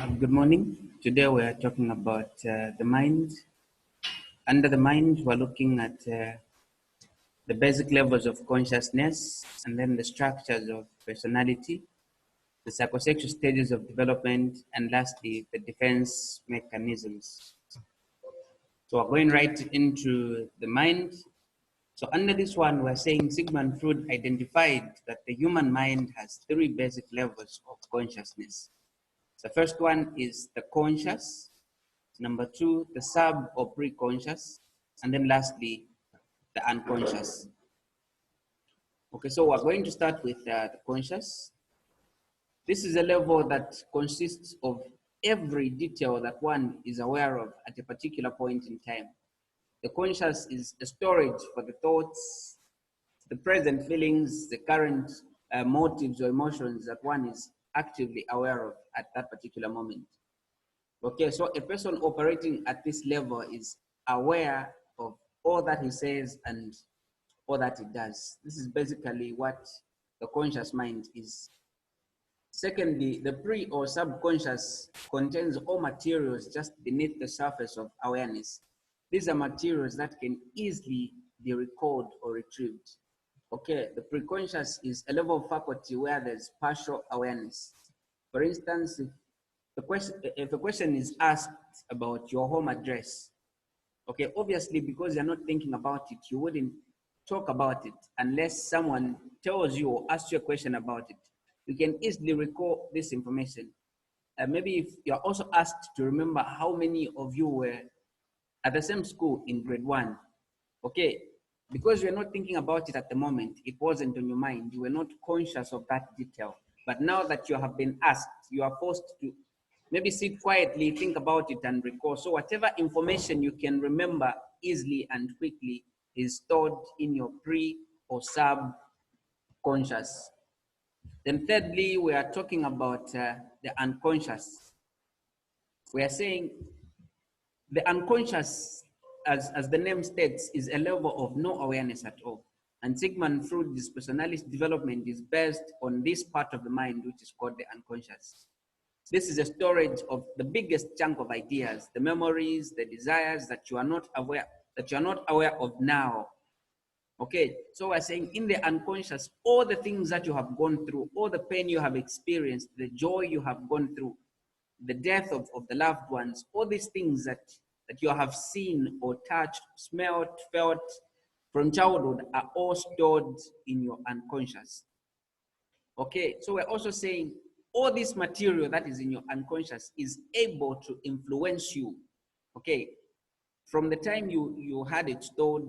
Good morning. Today we are talking about the mind. Under the mind, we're looking at the basic levels of consciousness and then the structures of personality, the psychosexual stages of development, and lastly, the defense mechanisms. So we're going right into the mind. So under this one, we're saying Sigmund Freud identified that the human mind has three basic levels of consciousness. The first one is the conscious. Number two, the sub or pre-conscious. And then lastly, the unconscious. Okay, so we're going to start with the conscious. This is a level that consists of every detail that one is aware of at a particular point in time. The conscious is a storage for the thoughts, the present feelings, the current motives or emotions that one is actively aware of at that particular moment. Okay, so a person operating at this level is aware of all that he says and all that he does. This is basically what the conscious mind is. Secondly, the pre or subconscious contains all materials just beneath the surface of awareness. These are materials that can easily be recalled or retrieved. Okay, the preconscious is a level of faculty where there's partial awareness. For instance, if a question is asked about your home address, okay, obviously because you're not thinking about it, you wouldn't talk about it unless someone tells you or asks you a question about it. You can easily recall this information. Maybe if you're also asked to remember how many of you were at the same school in grade 1, okay, because you're not thinking about it at the moment, it wasn't on your mind, you were not conscious of that detail. But now that you have been asked, you are forced to maybe sit quietly, think about it and recall. So whatever information you can remember easily and quickly is stored in your pre or subconscious. Then thirdly, we are talking about the unconscious. We are saying the unconscious, as the name states, is a level of no awareness at all. And Sigmund Freud's personality development is based on this part of the mind, which is called the unconscious. This is a storage of the biggest chunk of ideas, the memories, the desires that you are not aware of now. Okay, so we're saying in the unconscious, all the things that you have gone through, all the pain you have experienced, the joy you have gone through, the death of the loved ones, all these things that you have seen or touched, smelled, felt from childhood are all stored in your unconscious. Okay, so we're also saying all this material that is in your unconscious is able to influence you. Okay, from the time you had it stored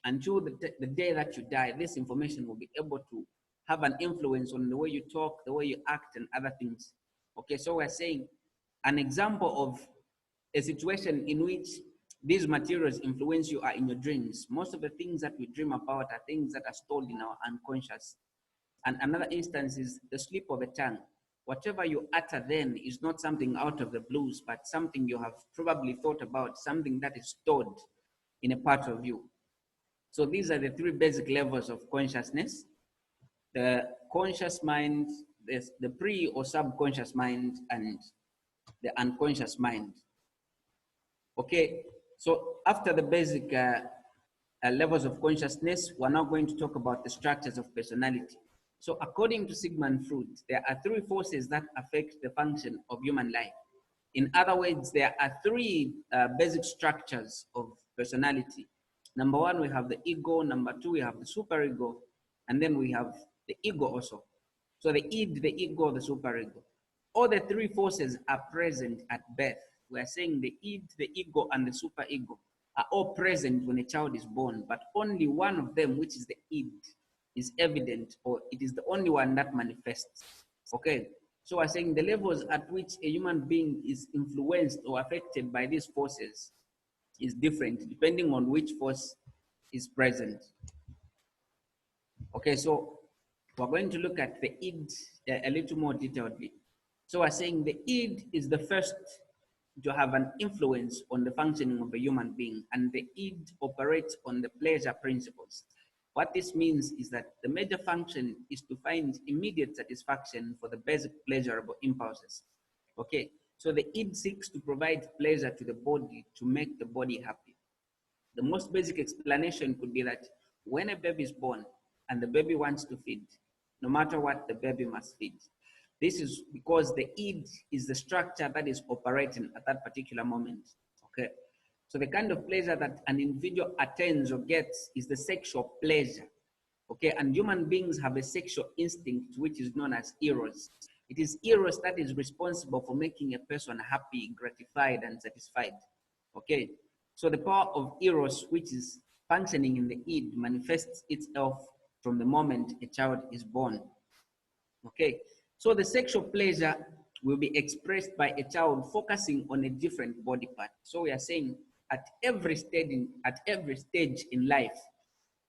until the day that you die, this information will be able to have an influence on the way you talk, the way you act, and other things. Okay, so we're saying an example of a situation in which these materials influence you are in your dreams. Most of the things that we dream about are things that are stored in our unconscious. And another instance is the slip of the tongue. Whatever you utter then is not something out of the blues, but something you have probably thought about, something that is stored in a part of you. So these are the three basic levels of consciousness: the conscious mind, the pre or subconscious mind, and the unconscious mind. Okay, so after the basic levels of consciousness, we're now going to talk about the structures of personality. So according to Sigmund Freud, there are three forces that affect the function of human life. In other words, there are three basic structures of personality. Number one, we have the ego. Number two, we have the superego. And then we have the ego also. So the id, the ego, the superego. All the three forces are present at birth. We are saying the id, the ego, and the superego are all present when a child is born, but only one of them, which is the id, is evident, or it is the only one that manifests. Okay, so we're saying the levels at which a human being is influenced or affected by these forces is different depending on which force is present. Okay, so we're going to look at the id a little more detailedly. So we're saying the id is the first to have an influence on the functioning of a human being, and the id operates on the pleasure principles. What this means is that the major function is to find immediate satisfaction for the basic pleasurable impulses. Okay, So the id seeks to provide pleasure to the body to make the body happy. The most basic explanation could be that when a baby is born and the baby wants to feed, no matter what, the baby must feed. This is because the id is the structure that is operating at that particular moment. Okay. So the kind of pleasure that an individual attains or gets is the sexual pleasure. Okay, and human beings have a sexual instinct which is known as eros. It is eros that is responsible for making a person happy, gratified, and satisfied. Okay, so the power of eros, which is functioning in the id, manifests itself from the moment a child is born. Okay, so the sexual pleasure will be expressed by a child focusing on a different body part. So we are saying at every stage in life,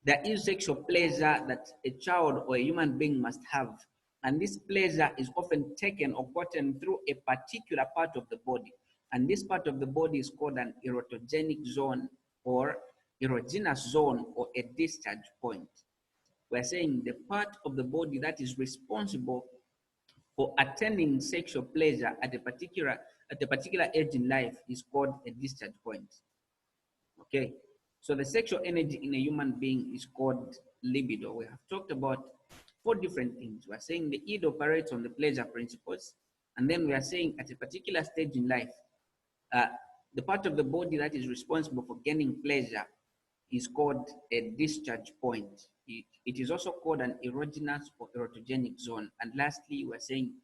there is sexual pleasure that a child or a human being must have. And this pleasure is often taken or gotten through a particular part of the body. And this part of the body is called an erotogenic zone or erogenous zone or a discharge point. We're saying the part of the body that is responsible for attaining sexual pleasure at a particular age in life is called a discharge point. Okay, so the sexual energy in a human being is called libido. We have talked about four different things. We are saying the id operates on the pleasure principles, and then we are saying at a particular stage in life, uh, the part of the body that is responsible for gaining pleasure is called a discharge point. It is also called an erogenous or erotogenic zone. And lastly, we're saying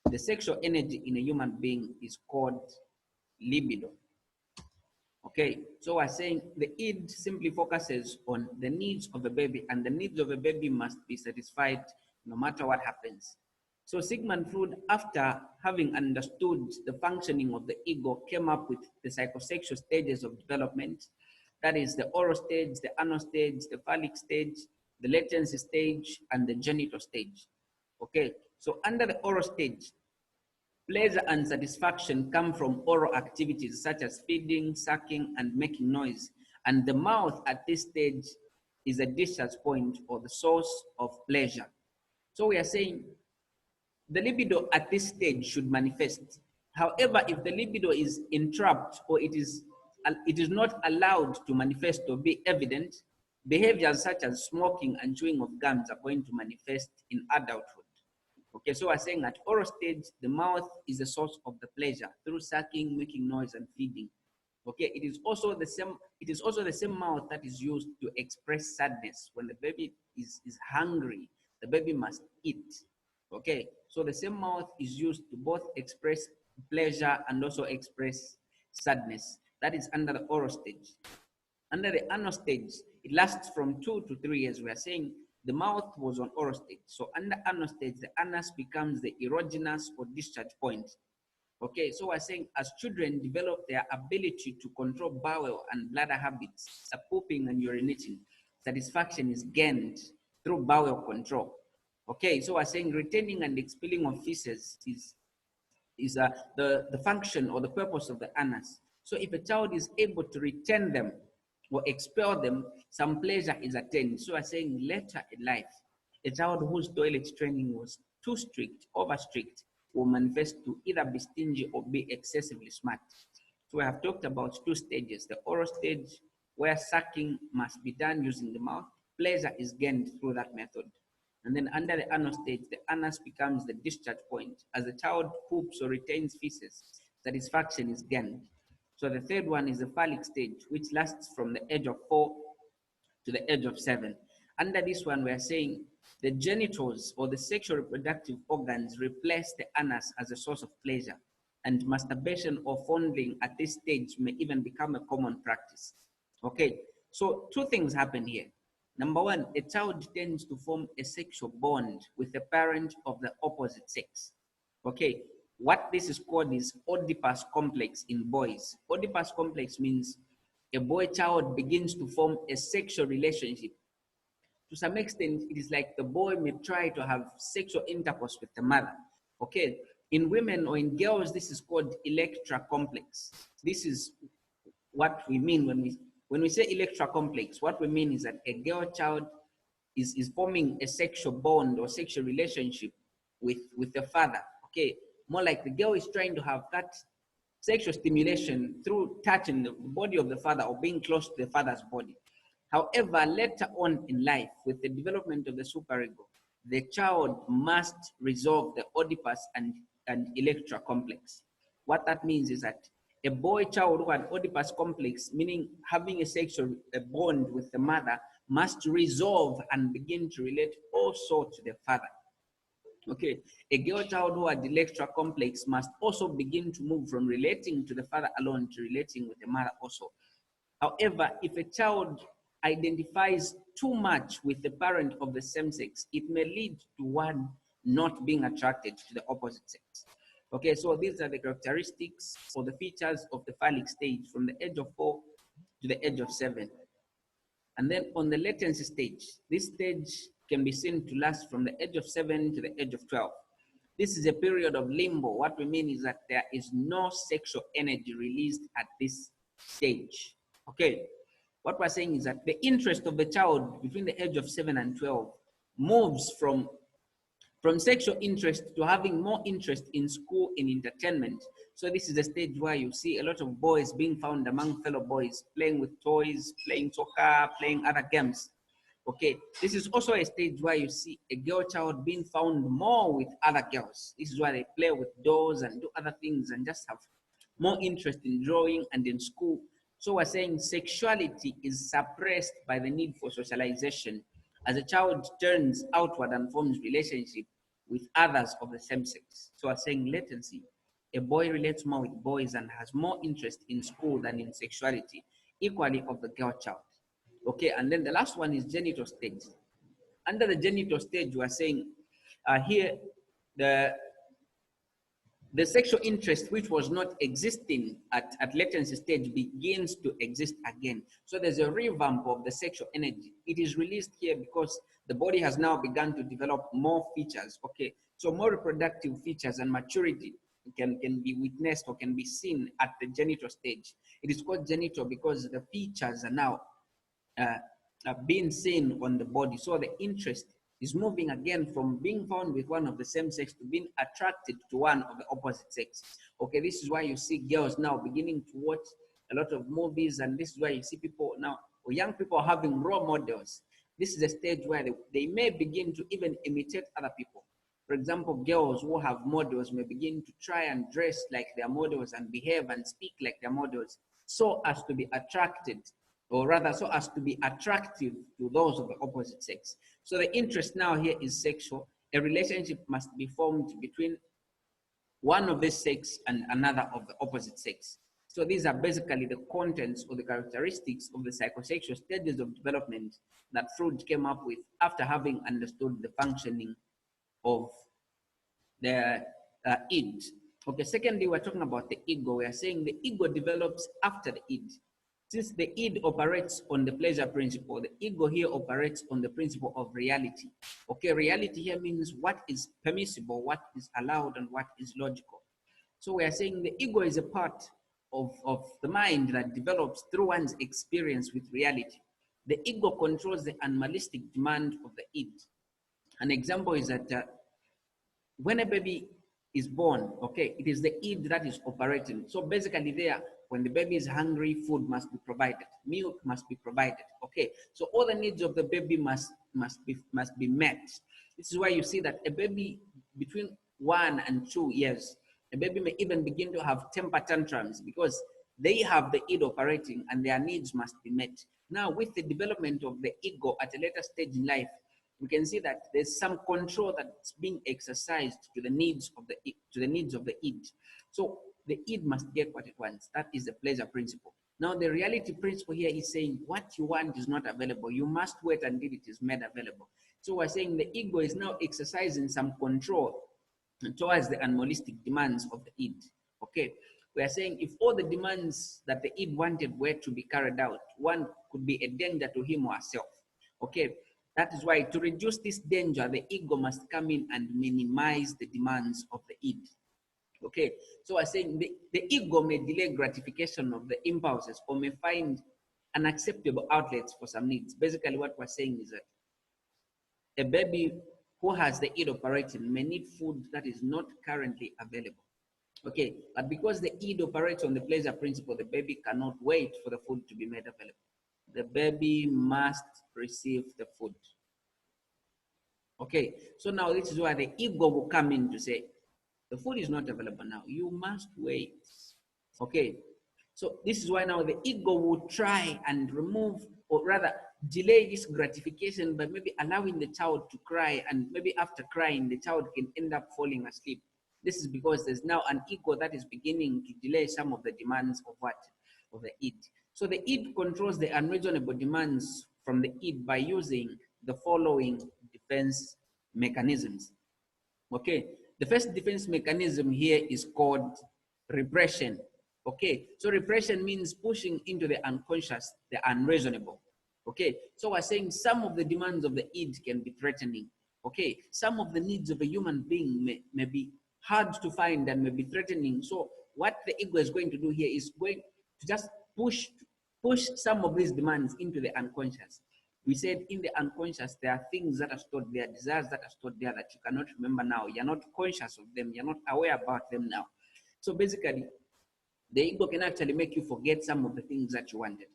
the sexual energy in a human being is called libido. Okay, so we're saying the id simply focuses on the needs of a baby, and the needs of a baby must be satisfied no matter what happens. So Sigmund Freud, after having understood the functioning of the ego, came up with the psychosexual stages of development. That is the oral stage, the anal stage, the phallic stage, the latency stage, and the genital stage. Okay, so under the oral stage, pleasure and satisfaction come from oral activities such as feeding, sucking, and making noise. And the mouth at this stage is a discharge point or the source of pleasure. So we are saying the libido at this stage should manifest. However, if the libido is entrapped or it is not allowed to manifest or be evident, behaviors such as smoking and chewing of gums are going to manifest in adulthood. Okay, so we're saying at oral stage, the mouth is the source of the pleasure through sucking, making noise, and feeding. Okay, it is also the same mouth that is used to express sadness. When the baby is hungry, the baby must eat. Okay, so the same mouth is used to both express pleasure and also express sadness. That is under the oral stage. Under the anal stage, it lasts from 2 to 3 years. We are saying the mouth was on oral stage. So under anal stage, the anus becomes the erogenous or discharge point. Okay, so we're saying as children develop their ability to control bowel and bladder habits, pooping and urinating, satisfaction is gained through bowel control. Okay, so we're saying retaining and expelling of feces is the function or the purpose of the anus. So if a child is able to retain them or expel them, some pleasure is attained. So we're saying later in life, a child whose toilet training was too strict, over strict, will manifest to either be stingy or be excessively smart. So we have talked about two stages. The oral stage, where sucking must be done using the mouth. Pleasure is gained through that method. And then under the anal stage, the anus becomes the discharge point. As the child poops or retains feces, satisfaction is gained. So the third one is the phallic stage, which lasts from the age of 4 to the age of 7. Under this one, we are saying the genitals or the sexual reproductive organs replace the anus as a source of pleasure, and masturbation or fondling at this stage may even become a common practice. Okay, so two things happen here. Number one, a child tends to form a sexual bond with a parent of the opposite sex. Okay, what this is called is Oedipus complex in boys. Oedipus complex means a boy child begins to form a sexual relationship. To some extent, it is like the boy may try to have sexual intercourse with the mother. Okay, in women or in girls, this is called Electra complex. This is what we mean when we say Electra complex. What we mean is that a girl child is forming a sexual bond or sexual relationship with the father. Okay, more like the girl is trying to have that sexual stimulation through touching the body of the father or being close to the father's body. However, later on in life, with the development of the superego, the child must resolve the Oedipus and Electra complex. What that means is that a boy child who had Oedipus complex, meaning having a sexual bond with the mother, must resolve and begin to relate also to the father. Okay, a girl child who had Electra complex must also begin to move from relating to the father alone to relating with the mother also. However, if a child identifies too much with the parent of the same sex, it may lead to one not being attracted to the opposite sex. Okay, so these are the characteristics or the features of the phallic stage from the age of 4 to the age of 7. And then on the latency stage, this stage can be seen to last from the age of 7 to the age of 12. This is a period of limbo. What we mean is that there is no sexual energy released at this stage. Okay, what we're saying is that the interest of the child between the age of 7 and 12 moves from sexual interest to having more interest in school, in entertainment. So this is a stage where you see a lot of boys being found among fellow boys, playing with toys, playing soccer, playing other games. Okay, this is also a stage where you see a girl child being found more with other girls. This is why they play with dolls and do other things and just have more interest in drawing and in school. So we're saying sexuality is suppressed by the need for socialization as a child turns outward and forms relationship with others of the same sex. So we're saying latency. A boy relates more with boys and has more interest in school than in sexuality, equally of the girl child. Okay, and then the last one is genital stage. Under the genital stage, we are saying here the sexual interest which was not existing at latency stage begins to exist again. So there's a revamp of the sexual energy. It is released here because the body has now begun to develop more features. Okay, so more reproductive features and maturity can be witnessed or can be seen at the genital stage. It is called genital because the features are now being seen on the body. So the interest is moving again from being found with one of the same sex to being attracted to one of the opposite sex. Okay, this is why you see girls now beginning to watch a lot of movies, and this is why you see people now, or young people having role models. This is a stage where they may begin to even imitate other people. For example, girls who have models may begin to try and dress like their models and behave and speak like their models so as to be attracted, or rather so as to be attractive to those of the opposite sex. So the interest now here is sexual. A relationship must be formed between one of this sex and another of the opposite sex. So these are basically the contents or the characteristics of the psychosexual stages of development that Freud came up with after having understood the functioning of the id. Okay, secondly, we're talking about the ego. We are saying the ego develops after the id. Since the id operates on the pleasure principle, the ego here operates on the principle of reality. Okay, reality here means what is permissible, what is allowed, and what is logical. So we are saying the ego is a part of the mind that develops through one's experience with reality. The ego controls the animalistic demand of the id. An example is that when a baby is born, okay, it is the id that is operating. So basically there, when the baby is hungry, food must be provided, milk must be provided, okay? So all the needs of the baby must be met. This is why you see that a baby between 1 and 2 years, a baby may even begin to have temper tantrums because they have the id operating and their needs must be met. Now, with the development of the ego at a later stage in life, we can see that there's some control that's being exercised to the needs of the id. So the id must get what it wants. That is the pleasure principle. Now the reality principle here is saying what you want is not available. You must wait until it is made available. So we're saying the ego is now exercising some control towards the animalistic demands of the id. Okay, we are saying if all the demands that the id wanted were to be carried out, one could be a danger to him or herself. Okay, that is why to reduce this danger, the ego must come in and minimize the demands of the id. Okay, so we're saying the ego may delay gratification of the impulses or may find unacceptable outlets for some needs. Basically, what we're saying is that a baby who has the id operating may need food that is not currently available. Okay, but because the id operates on the pleasure principle, the baby cannot wait for the food to be made available. The baby must receive the food. Okay, so now this is where the ego will come in to say, the food is not available now. You must wait. Okay, so this is why now the ego will try and remove, or rather delay this gratification by maybe allowing the child to cry, and maybe after crying, the child can end up falling asleep. This is because there's now an ego that is beginning to delay some of the demands of what? Of the id. So the id controls the unreasonable demands from the id by using the following defense mechanisms. Okay, the first defense mechanism here is called repression. Okay, so repression means pushing into the unconscious, the unreasonable. Okay, so we're saying some of the demands of the id can be threatening. Okay, some of the needs of a human being may be hard to find and may be threatening. So what the ego is going to do here is going to just push some of these demands into the unconscious. We said in the unconscious, there are things that are stored there, desires that are stored there that you cannot remember now. You're not conscious of them. You're not aware about them now. So basically, the ego can actually make you forget some of the things that you wanted.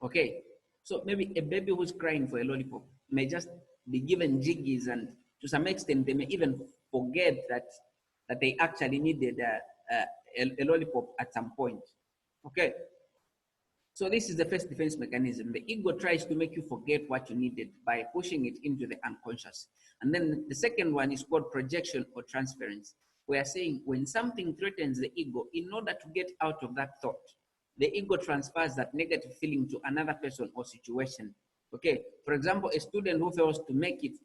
Okay. So maybe a baby who's crying for a lollipop may just be given jiggies, and to some extent, they may even forget that they actually needed a lollipop at some point. Okay. So this is the first defense mechanism. The ego tries to make you forget what you needed by pushing it into the unconscious. And then the second one is called projection or transference. We are saying when something threatens the ego, in order to get out of that thought, the ego transfers that negative feeling to another person or situation. Okay, for example, a student who fails to make it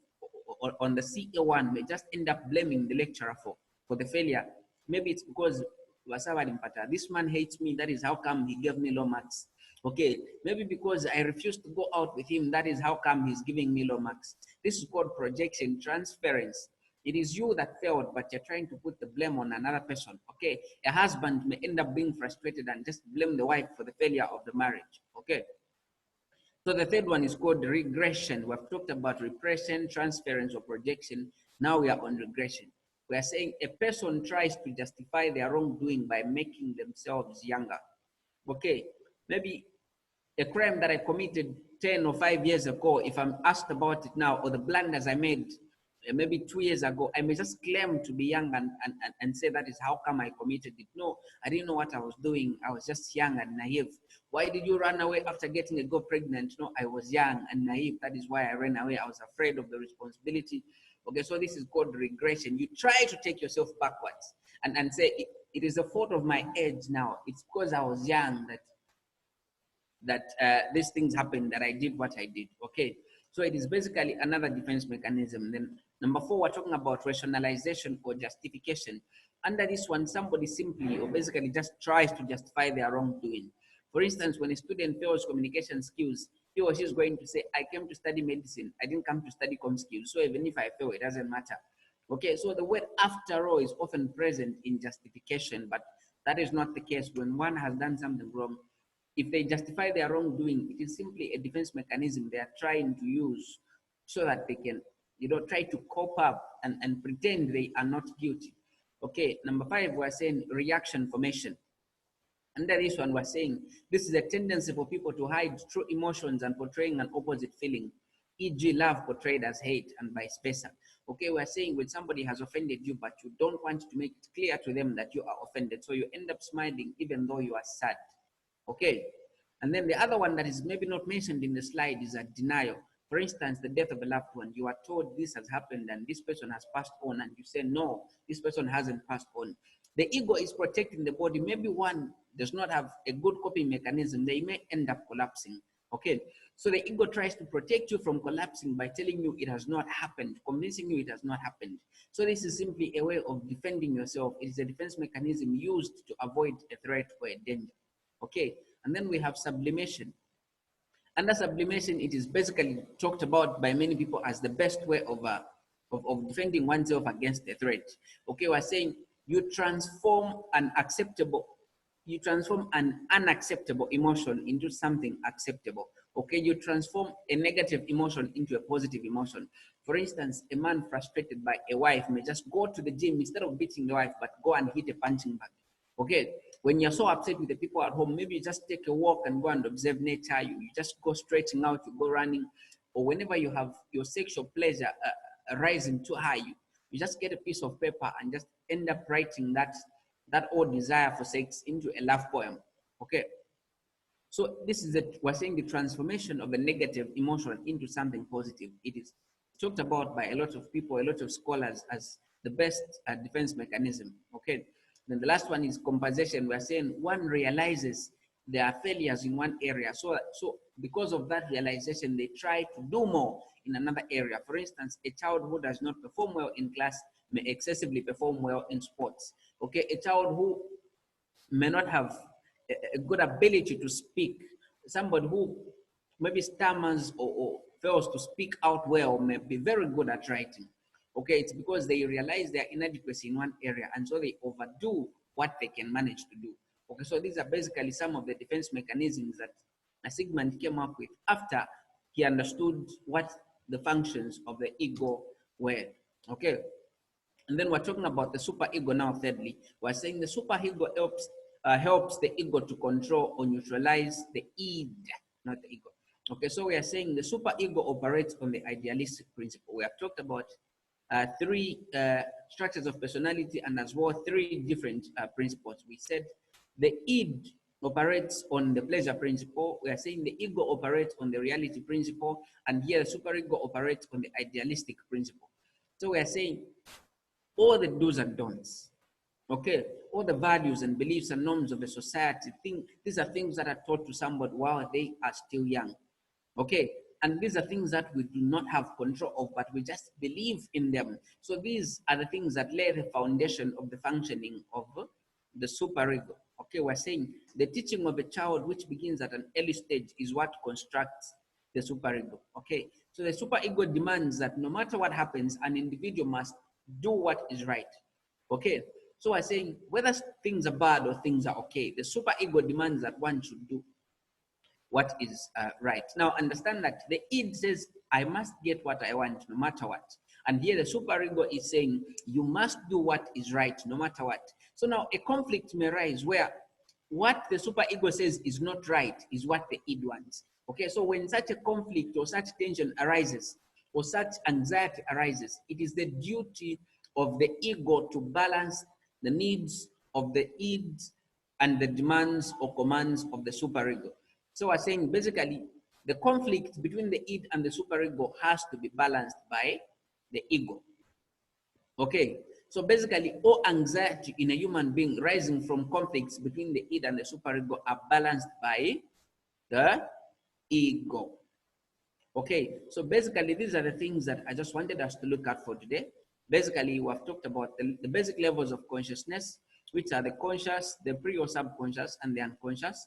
on the CA1 may just end up blaming the lecturer for the failure. Maybe it's because this man hates me, that is how come he gave me low marks. Okay, maybe because I refused to go out with him, that is how come he's giving me low marks. This is called projection transference. It is you that failed, but you're trying to put the blame on another person. Okay, a husband may end up being frustrated and just blame the wife for the failure of the marriage. Okay, so the third one is called regression. We've talked about repression, transference, or projection. Now we are on regression. We are saying a person tries to justify their wrongdoing by making themselves younger. Okay, maybe a crime that I committed 10 or 5 years ago, if I'm asked about it now, or the blunders I made maybe 2 years ago, I may just claim to be young and say that is how come I committed it. No, I didn't know what I was doing. I was just young and naive. Why did you run away after getting a girl pregnant? No, I was young and naive. That is why I ran away. I was afraid of the responsibility. Okay, so this is called regression. You try to take yourself backwards and say, it is the fault of my age now. It's because I was young that these things happened, that I did what I did. Okay, so it is basically another defense mechanism. Then number 4, we're talking about rationalization or justification. Under this one, somebody simply or basically just tries to justify their wrongdoing. For instance, when a student fails communication skills, he or she is going to say, I came to study medicine, I didn't come to study com skills, so even if I fail, it doesn't matter. Okay, so the word after all is often present in justification, but that is not the case. When one has done something wrong, if they justify their wrongdoing, it is simply a defense mechanism they are trying to use so that they can, try to cope up and pretend they are not guilty. Okay, number 5, we're saying reaction formation. Under this one, we're saying this is a tendency for people to hide true emotions and portraying an opposite feeling, e.g., love portrayed as hate and vice versa. Okay, we're saying when somebody has offended you, but you don't want to make it clear to them that you are offended, so you end up smiling even though you are sad. Okay, and then the other one that is maybe not mentioned in the slide is a denial. For instance, the death of a loved one. You are told this has happened and this person has passed on, and you say, no, this person hasn't passed on. The ego is protecting the body. Maybe one does not have a good coping mechanism. They may end up collapsing. Okay, so the ego tries to protect you from collapsing by telling you it has not happened, convincing you it has not happened. So this is simply a way of defending yourself. It is a defense mechanism used to avoid a threat or a danger. Okay, and then we have sublimation. Under sublimation, it is basically talked about by many people as the best way of defending oneself against a threat. Okay, we're saying you transform an unacceptable emotion into something acceptable. Okay, you transform a negative emotion into a positive emotion. For instance, a man frustrated by a wife may just go to the gym instead of beating the wife, but go and hit a punching bag. Okay, when you're so upset with the people at home, maybe you just take a walk and go and observe nature. You just go stretching out, you go running, or whenever you have your sexual pleasure rising too high, you just get a piece of paper and just end up writing that old desire for sex into a love poem. Okay, so this is we're saying the transformation of a negative emotion into something positive. It is talked about by a lot of people, a lot of scholars, as the best defense mechanism. Okay. Then the last one is compensation. We're saying one realizes there are failures in one area. So because of that realization, they try to do more in another area. For instance, a child who does not perform well in class may excessively perform well in sports. Okay. A child who may not have a good ability to speak. Somebody who maybe stammers or fails to speak out well may be very good at writing. Okay, it's because they realize their inadequacy in one area and so they overdo what they can manage to do. Okay, so these are basically some of the defense mechanisms that Sigmund came up with after he understood what the functions of the ego were. Okay, and then we're talking about the superego now. Thirdly, we're saying the superego helps the ego to control or neutralize the id, not the ego. Okay, so we are saying the superego operates on the idealistic principle. We have talked about three structures of personality and as well three different principles. We said the id operates on the pleasure principle. We are saying the ego operates on the reality principle, and here the superego operates on the idealistic principle. So we are saying all the do's and don'ts, okay, all the values and beliefs and norms of a society, these are things that are taught to somebody while they are still young, okay, and these are things that we do not have control of, but we just believe in them. So these are the things that lay the foundation of the functioning of the superego. Okay, we're saying the teaching of a child which begins at an early stage is what constructs the superego. Okay, so the superego demands that no matter what happens, an individual must do what is right. Okay, so we're saying whether things are bad or things are okay, the superego demands that one should do what is right. Now understand that the id says I must get what I want no matter what, and here the superego is saying you must do what is right no matter what. So now a conflict may rise where what the superego says is not right is what the id wants. Okay, so when such a conflict or such tension arises or such anxiety arises, it is the duty of the ego to balance the needs of the id and the demands or commands of the superego. So we're saying basically the conflict between the id and the superego has to be balanced by the ego. Okay, so basically all anxiety in a human being rising from conflicts between the id and the superego are balanced by the ego. Okay, so basically these are the things that I just wanted us to look at for today. Basically, we have talked about the basic levels of consciousness, which are the conscious, the pre or subconscious, and the unconscious.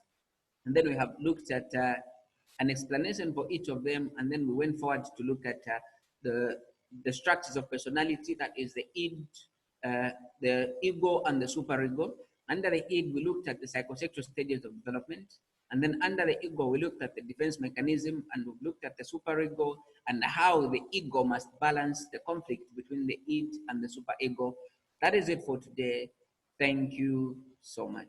And then we have looked at an explanation for each of them, and then we went forward to look at the structures of personality, that is the id, the ego, and the superego. Under the id, we looked at the psychosexual stages of development. And then under the ego, we looked at the defense mechanism, and we looked at the superego and how the ego must balance the conflict between the id and the superego. That is it for today. Thank you so much.